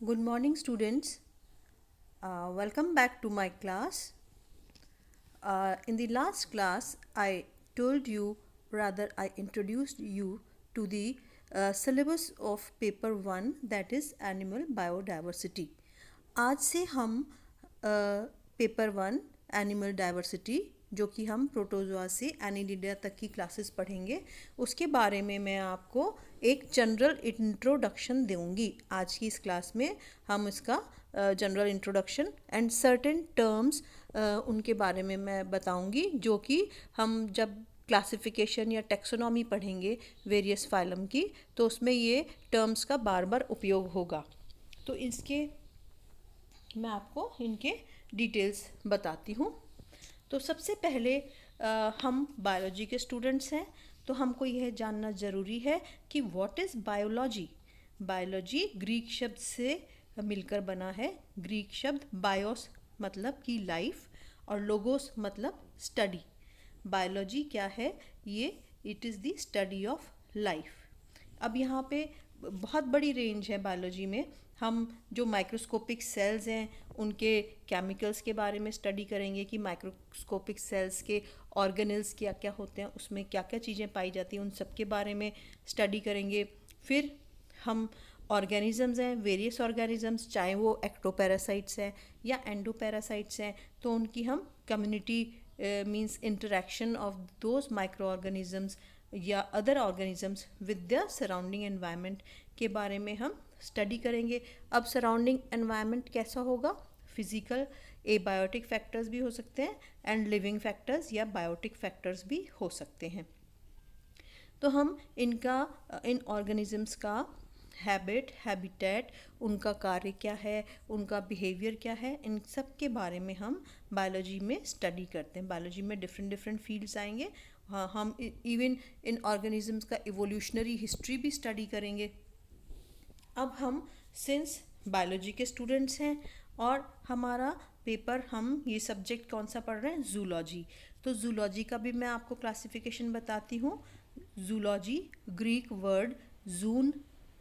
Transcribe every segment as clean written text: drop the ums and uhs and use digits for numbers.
Good morning, students. Welcome back to my class. In the last class, I told you, rather, I introduced you to the syllabus of paper 1, that is animal biodiversity. आज से हम paper 1 animal diversity, जो कि हम protozoa से Annelida तक की classes पढ़ेंगे, उसके बारे में मैं आपको एक जनरल इंट्रोडक्शन दूंगी। आज की इस क्लास में हम इसका general introduction and certain terms उनके बारे में मैं बताऊंगी, जो कि हम जब क्लासिफिकेशन या टेक्सोनॉमी पढ़ेंगे वेरियस फाइलम की, तो उसमें ये टर्म्स का बार बार उपयोग होगा। तो इसके मैं आपको इनके डिटेल्स बताती हूँ। तो सबसे पहले हम बायोलॉजी के स्टूडेंट्स हैं, तो हमको यह जानना ज़रूरी है कि what is biology. Biology Greek शब्द से मिलकर बना है। ग्रीक शब्द बायोस मतलब कि लाइफ और लोगोस मतलब स्टडी। बायोलॉजी क्या है? ये it is the study of life. अब यहाँ पे बहुत बड़ी रेंज है बायोलॉजी में। हम जो माइक्रोस्कोपिक सेल्स हैं उनके केमिकल्स के बारे में स्टडी करेंगे कि माइक्रोस्कोपिक सेल्स के ऑर्गेनल्स क्या क्या होते हैं, उसमें क्या क्या चीज़ें पाई जाती हैं, उन सब के बारे में स्टडी करेंगे। फिर हम ऑर्गेनिजम्स हैं, वेरियस ऑर्गेनिजम्स, चाहे वो एक्टोपैरासाइट्स हैं या एंडोपैरासाइट्स हैं, तो उनकी हम community means interaction of those microorganisms या other organisms with the surrounding environment के बारे में हम स्टडी करेंगे। अब सराउंडिंग एनवायरनमेंट कैसा होगा? फिजिकल एबायोटिक फैक्टर्स भी हो सकते हैं एंड लिविंग फैक्टर्स या बायोटिक फैक्टर्स भी हो सकते हैं। तो हम इन ऑर्गेनिजम्स का हैबिट, हैबिटेट, उनका कार्य क्या है, उनका बिहेवियर क्या है, इन सब के बारे में हम बायोलॉजी में स्टडी करते हैं। बायोलॉजी में डिफरेंट डिफरेंट फील्ड्स आएंगे। हाँ, हम इवन इन ऑर्गेनिजम्स का इवोल्यूशनरी हिस्ट्री भी स्टडी करेंगे। अब हम सिंस बायोलॉजी के स्टूडेंट्स हैं और हमारा पेपर, हम ये सब्जेक्ट कौन सा पढ़ रहे हैं? जूलॉजी। तो जूलॉजी का भी मैं आपको क्लासिफिकेशन बताती हूँ। जूलॉजी ग्रीक वर्ड जून,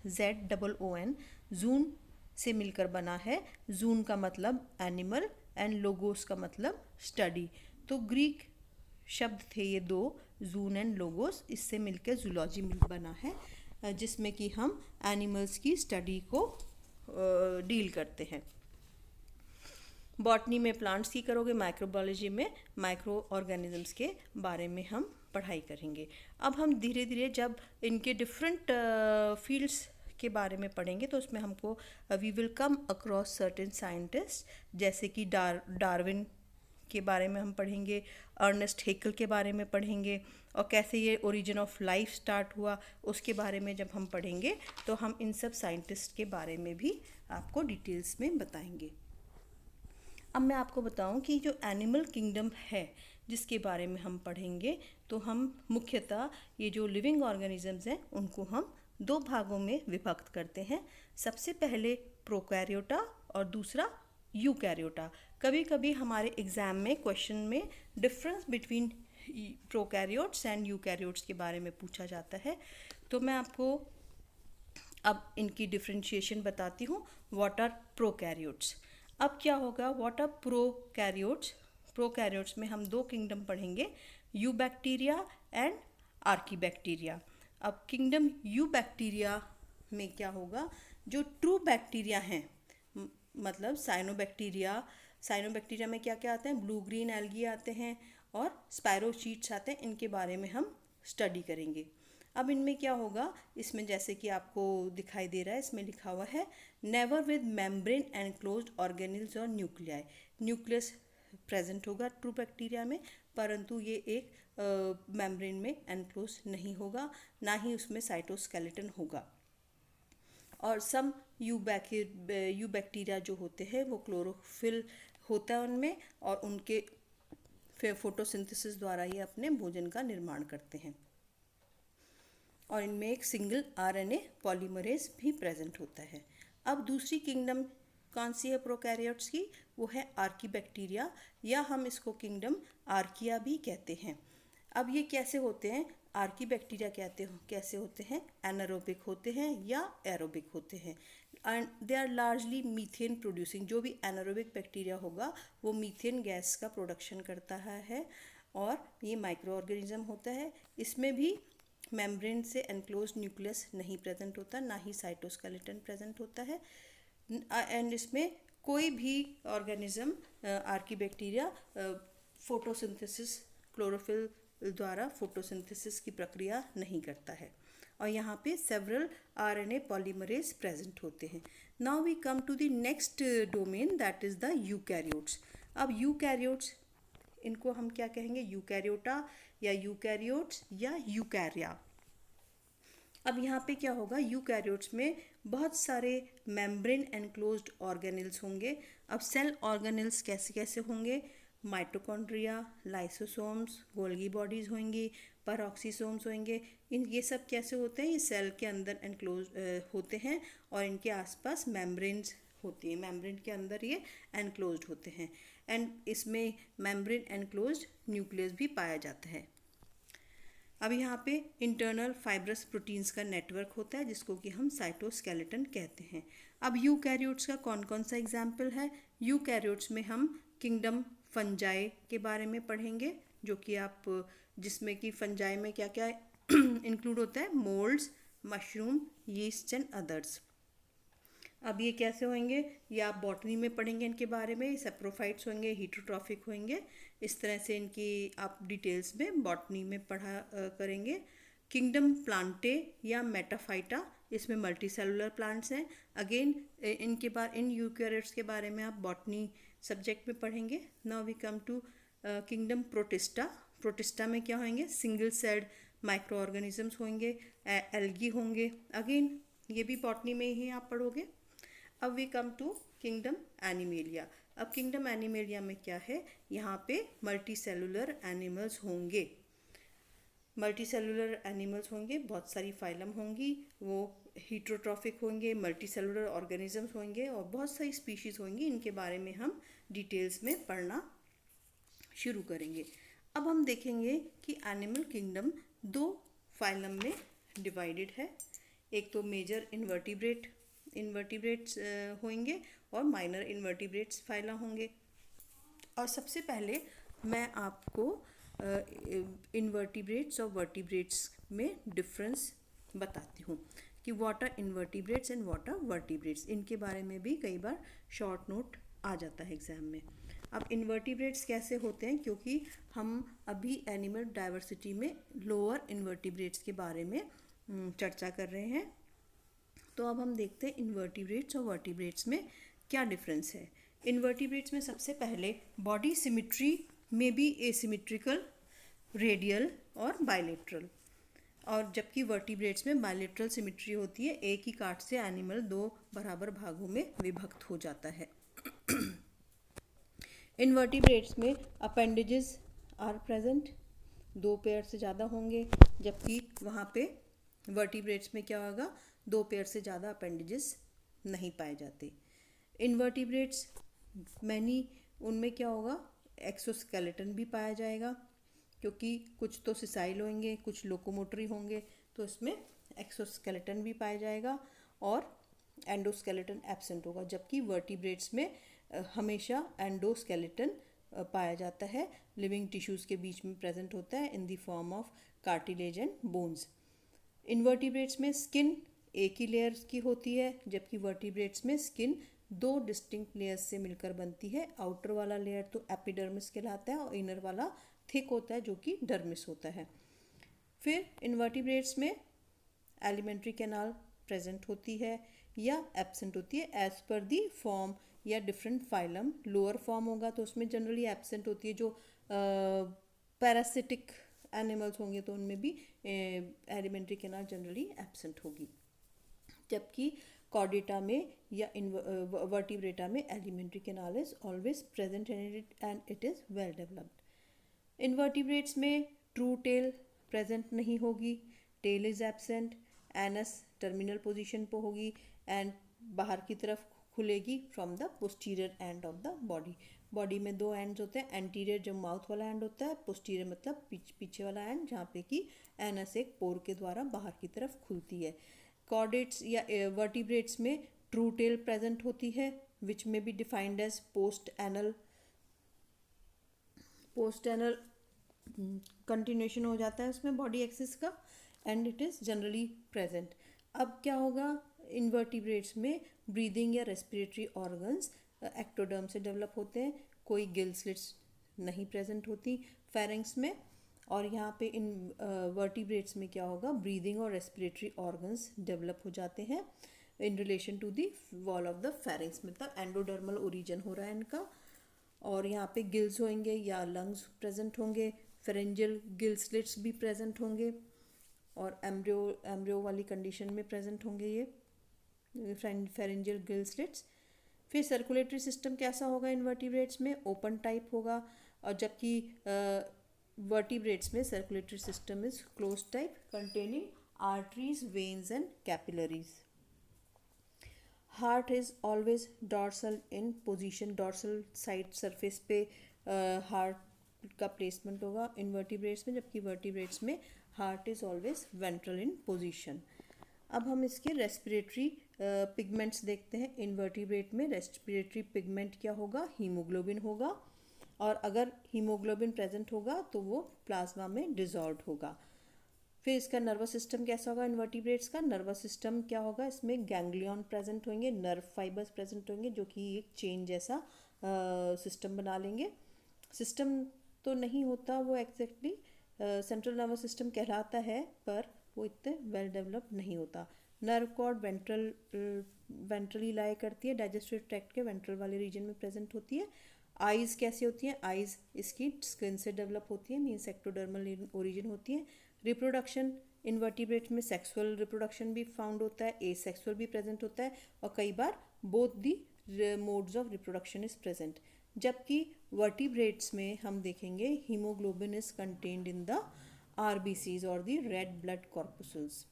ZOON, जून से मिलकर बना है। जून का मतलब एनिमल एंड लोगोस का मतलब स्टडी। तो ग्रीक शब्द थे ये दो, जून एंड लोगोस, इससे मिलकर जूलॉजी बना है, जिसमें कि हम एनिमल्स की स्टडी को डील करते हैं। बॉटनी में प्लांट्स की करोगे, माइक्रोबायोलॉजी में माइक्रो ऑर्गेनिजम्स के बारे में हम पढ़ाई करेंगे। अब हम धीरे धीरे जब इनके डिफरेंट फील्ड्स के बारे में पढ़ेंगे, तो उसमें हमको we will come across certain scientist, जैसे कि डार्विन के बारे में हम पढ़ेंगे, अर्नेस्ट हेकल के बारे में पढ़ेंगे, और कैसे ये ओरिजिन ऑफ लाइफ स्टार्ट हुआ उसके बारे में जब हम पढ़ेंगे, तो हम इन सब साइंटिस्ट के बारे में भी आपको डिटेल्स में बताएंगे। अब मैं आपको बताऊं कि जो एनिमल किंगडम है जिसके बारे में हम पढ़ेंगे, तो हम मुख्यतः ये जो लिविंग ऑर्गेनिजम्स हैं उनको हम दो भागों में विभक्त करते हैं। सबसे पहले प्रोकैरियोटा और दूसरा यूकैरियोटा। कभी कभी हमारे एग्ज़ाम में क्वेश्चन में difference between prokaryotes and eukaryotes के बारे में पूछा जाता है। तो मैं आपको अब इनकी डिफ्रेंशिएशन बताती हूँ। What are prokaryotes? अब क्या होगा? What are prokaryotes? प्रोकैरियोट्स में हम दो किंगडम पढ़ेंगे, you bacteria and Archie bacteria. अब किंगडम यू बैक्टीरिया में क्या होगा? जो ट्रू बैक्टीरिया हैं, मतलब साइनोबैक्टीरिया, साइनोबैक्टीरिया में क्या क्या आते हैं? ब्लू ग्रीन एल्गी आते हैं और स्पायरोशीट्स आते हैं। इनके बारे में हम स्टडी करेंगे। अब इनमें क्या होगा? इसमें जैसे कि आपको दिखाई दे रहा है, इसमें लिखा हुआ है never with membrane enclosed organelles और न्यूक्लियाई। न्यूक्लियस प्रेजेंट होगा ट्रू बैक्टीरिया में, परंतु ये एक मेम्ब्रेन में एनक्लोज नहीं होगा, ना ही उसमें साइटोस्केलेटन होगा। और सम यू बैक्टीरिया जो होते हैं वो क्लोरोफिल होता है उनमें, और उनके फिर फोटोसिंथेसिस द्वारा ही अपने भोजन का निर्माण करते हैं। और इनमें एक सिंगल RNA पॉलीमरेज भी प्रेजेंट होता है। अब दूसरी किंगडम कौन सी है प्रोकैरियोट्स की? वो है आर्की बैक्टीरिया, या हम इसको किंगडम आर्किया भी कहते हैं। अब ये कैसे होते हैं? आर्की बैक्टीरिया कैसे होते हैं, एनारोबिक होते हैं या एरोबिक होते हैं, and they are largely methane producing. जो भी एनारोबिक बैक्टीरिया होगा वो मीथेन गैस का प्रोडक्शन करता है और ये माइक्रो ऑर्गेनिज्म होता है। इसमें भी मेम्ब्रेन से एनक्लोज न्यूक्लियस नहीं प्रेजेंट होता, ना ही साइटोस्केलेटन प्रेजेंट होता है, एंड इसमें कोई भी organism Archie bacteria photosynthesis, chlorophyll द्वारा फोटोसिंथेसिस की प्रक्रिया नहीं करता है। और यहाँ पे सेवरल आरएनए पॉलीमरेज प्रेजेंट होते हैं। Now we come to the next domain, that is the eukaryotes. अब यूकैरियोट्स, इनको हम क्या कहेंगे, यूकैरियोटा या यूकैरियोट्स या यूकैरिया। अब यहाँ पे क्या होगा, यूकैरियोट्स में बहुत सारे मेम्ब्रेन एनक्लोज्ड ऑर्गेनेल्स होंगे। अब सेल ऑर्गेनेल्स कैसे कैसे होंगे, माइटोकॉन्ड्रिया, लाइसोसोम्स, गोल्गी बॉडीज़ होंगी, परऑक्सीसोम्स होंगे। ये सब कैसे होते हैं, ये सेल के अंदर एनक्लोज होते हैं और इनके आसपास मेम्ब्रेन्स होती है, मेम्ब्रेन के अंदर ये एनक्लोज्ड होते हैं, एंड इसमें मेम्ब्रेन एनक्लोज्ड न्यूक्लियस भी पाया जाता है। अब यहाँ पे इंटरनल फाइब्रस प्रोटीन्स का नेटवर्क होता है जिसको कि हम साइटोस्केलेटन कहते हैं। अब यूकैरियोट्स का कौन कौन सा एग्जाम्पल है, यूकैरियोट्स में हम किंगडम फंजाई के बारे में पढ़ेंगे, जो कि आप, जिसमें कि फंजाई में क्या क्या इंक्लूड होता है, moulds, mushroom, yeast and others. अब ये कैसे होंगे, ये आप बॉटनी में पढ़ेंगे इनके बारे में, सेप्रोफाइट्स होंगे, हीटरोट्रॉफिक होंगे, इस तरह से इनकी आप डिटेल्स में बॉटनी में पढ़ा करेंगे। किंगडम प्लांटे या मेटाफाइटा, इसमें मल्टी सेलुलर प्लांट्स हैं। अगेन इन यूकैरियोट्स के बारे में आप बॉटनी सब्जेक्ट में पढ़ेंगे। Now we come to kingdom Protista. Protista में क्या होंगे, सिंगल सेल्ड माइक्रो ऑर्गेनिजम्स होंगे, एल्गी होंगे। अगेन ये भी बॉटनी में ही आप पढ़ोगे। अब we come to kingdom Animalia. अब किंगडम एनिमेलिया में क्या है, यहाँ पे मल्टी सेलुलर एनिमल्स होंगे, मल्टी सेलुलर एनिमल्स होंगे, बहुत सारी फाइलम होंगी, वो हीटरोट्रॉफिक होंगे, मल्टी सेलुलर ऑर्गेनिजम्स होंगे और बहुत सारी स्पीशीज़ होंगी। इनके बारे में हम डिटेल्स में पढ़ना शुरू करेंगे। अब हम देखेंगे कि एनिमल किंगडम दो फाइलम में डिवाइडेड है। एक तो मेजर इन्वर्टिब्रेट्स होंगे और माइनर इन्वर्टिब्रेट्स फाइला होंगे। और सबसे पहले मैं आपको इन्वर्टिब्रेट्स और वर्टिब्रेट्स में डिफरेंस बताती हूँ कि what are invertebrates and what are vertebrates. इनके बारे में भी कई बार शॉर्ट नोट आ जाता है एग्जाम में। अब इन्वर्टिब्रेट्स कैसे होते हैं, क्योंकि हम अभी एनिमल डाइवर्सिटी में लोअर इन्वर्टिब्रेट्स के बारे में चर्चा कर रहे हैं। तो अब हम देखते हैं इन्वर्टिब्रेट्स और वर्टिब्रेट्स में क्या डिफरेंस है। इन्वर्टिब्रेट्स में सबसे पहले बॉडी सिमिट्री में भी एसिमेट्रिकल, रेडियल और बायलेटरल, और जबकि वर्टिब्रेट्स में बायलेटरल सिमिट्री होती है, एक ही काट से एनिमल दो बराबर भागों में विभक्त हो जाता है। इन्वर्टिब्रेट्स में अपेंडेजेस आर प्रेजेंट, दो पेयर से ज़्यादा होंगे, जबकि वहाँ पे वर्टिब्रेट्स में क्या होगा, दो पेयर से ज़्यादा अपेंडेजेस नहीं पाए जाते। इन्वर्टिब्रेट्स मैनी, उनमें क्या होगा, एक्सोस्केलेटन भी पाया जाएगा, क्योंकि कुछ तो सिसाइल होंगे, कुछ लोकोमोटरी होंगे, तो इसमें एक्सोस्केलेटन भी पाया जाएगा और एंडोस्केलेटन एब्सेंट होगा। जबकि वर्टिब्रेट्स में हमेशा एंडोस्केलेटन पाया जाता है, लिविंग टिश्यूज़ के बीच में प्रेजेंट होता है in the form of cartilage and bones. Invertebrates में स्किन एक ही लेयर की होती है, जबकि वर्टिब्रेट्स में स्किन दो डिस्टिंक्ट लेयर्स से मिलकर बनती है। आउटर वाला लेयर तो एपिडर्मिस कहलाता है और इनर वाला थिक होता है जो कि डर्मिस होता है। फिर इन्वर्टिब्रेट्स में एलिमेंट्री कैनाल प्रेजेंट होती है या एब्सेंट होती है एज पर दी फॉर्म या डिफरेंट फाइलम। लोअर फॉर्म होगा तो उसमें जनरली एब्सेंट होती है। जो पैरासिटिक एनिमल्स होंगे तो उनमें भी एलिमेंट्री कैनाल जनरली एब्सेंट होगी, जबकि कॉर्डेटा में या वर्टिब्रेटा में alimentary canal is always present and it is well developed. Invertebrates में ट्रू टेल प्रेजेंट नहीं होगी, tail is absent, anus terminal position पर होगी एंड बाहर की तरफ खुलेगी from the posterior end of the body. Body में दो एंड्स होते हैं, एंटीरियर जो माउथ वाला एंड होता है, पोस्टीरियर मतलब पीछे वाला एंड, जहाँ पे कि एनस एक पोर के द्वारा बाहर की तरफ खुलती है। कॉर्डेट्स या वर्टिब्रेट्स में ट्रू टेल प्रेजेंट होती है, विच में be defined as post anal continuation हो जाता है उसमें बॉडी एक्सिस का, and it is generally present. अब क्या होगा, इनवर्टिब्रेट्स में ब्रीदिंग या रेस्पिरेटरी ऑर्गन्स एक्टोडर्म से डेवलप होते हैं, कोई गिल स्लिट्स नहीं प्रेजेंट होती फेरिंग्स में। और यहाँ पे इन वर्टिब्रेट्स में क्या होगा, ब्रीदिंग और रेस्पिरेटरी ऑर्गन्स डेवलप हो जाते हैं in relation to the wall of the pharynx, मतलब एंडोडर्मल ओरिजिन हो रहा है इनका। और यहाँ पे गिल्स होंगे या लंग्स प्रेजेंट होंगे, फेरेंजियल गिल स्लिट्स भी प्रेजेंट होंगे, और एम्ब्रियो वाली कंडीशन में प्रेजेंट होंगे ये फेरेंजियल गिल स्लिट्स। फिर सर्कुलेटरी सिस्टम कैसा होगा इनवर्टिब्रेट्स में, ओपन टाइप होगा, और जबकि वर्टिब्रेट्स में circulatory system is close type containing arteries, veins and capillaries. Heart is always dorsal in position, dorsal side surface पे हार्ट का प्लेसमेंट होगा इनवर्टिब्रेट्स में, जबकि वर्टिब्रेट्स में heart is always ventral in position. अब हम इसके रेस्पिरेटरी पिगमेंट्स देखते हैं। इनवर्टिब्रेट में रेस्पिरेटरी पिगमेंट क्या होगा, हीमोग्लोबिन होगा, और अगर हीमोग्लोबिन प्रेजेंट होगा तो वो प्लाज्मा में डिजॉल्व होगा। फिर इसका नर्वस सिस्टम कैसा होगा इनवर्टिब्रेट्स का, नर्वस सिस्टम क्या होगा, इसमें गैंग्लियन प्रेजेंट होंगे, नर्व फाइबर्स प्रेजेंट होंगे, जो कि एक चेन जैसा सिस्टम बना लेंगे। सिस्टम तो नहीं होता वो एग्जैक्टली सेंट्रल नर्वस सिस्टम कहलाता है, पर वो इतने वेल डेवलप नहीं होता। नर्व कॉर्ड वेंट्रली लाई करती है, डाइजेस्टिव ट्रैक्ट के वेंट्रल वाले रीजन में प्रेजेंट होती है। आइज़ कैसी होती हैं, आइज़ इसकी स्किन से डेवलप होती है, मीन्स एक्टोडर्मल ओरिजिन होती है। रिप्रोडक्शन इनवर्टिब्रेट में सेक्सुअल रिप्रोडक्शन भी फाउंड होता है, एसेक्सुअल भी प्रेजेंट होता है, और कई बार both the modes of reproduction is present. जबकि वर्टिब्रेट्स में हम देखेंगे haemoglobin is contained in the RBCs और दी रेड ब्लड कॉर्पुसल्स।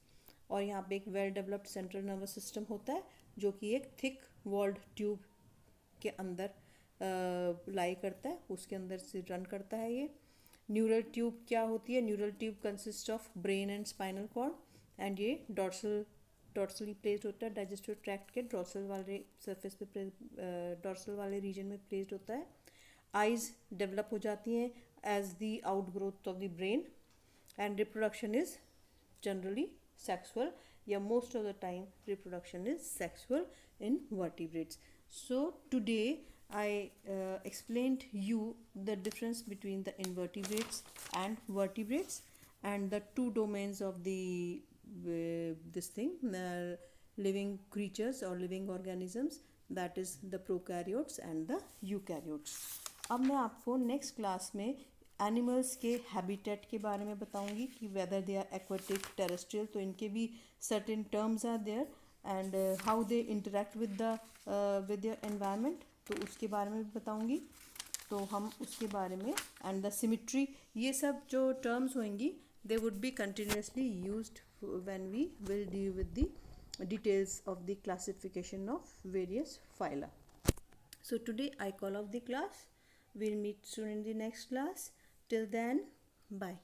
और यहाँ पे एक well developed central nervous system होता है, जो कि एक थिक वॉल्ड ट्यूब के अंदर लाई करता है, उसके अंदर से रन करता है ये। न्यूरल ट्यूब क्या होती है, neural tube consist of brain and spinal cord, and ये डॉर्सली प्लेस्ड होता है, डाइजेस्टिव ट्रैक्ट के डॉर्सल वाले सरफेस पे डॉर्सल वाले रीजन में प्लेस्ड होता है। आइज डेवलप हो जाती हैं as the outgrowth of the brain, and reproduction is generally sexual, yeah, most of the time reproduction is sexual in vertebrates. So today I explained you the difference between the invertebrates and vertebrates, and the two domains of the this thing living creatures or living organisms, that is the prokaryotes and the eukaryotes. अब मैं आपको next class में animals के habitat के बारे में बताऊंगी कि whether they are aquatic, terrestrial, तो इनके भी certain terms are there, and how they interact with their environment, तो उसके बारे में भी बताऊंगी। तो हम उसके बारे में, एंड द सिमिट्री, ये सब जो टर्म्स होंगी they would be continuously used when we will deal with the details of the classification of various phyla. So today I call off the class. We'll meet soon in the next class. Till then, bye.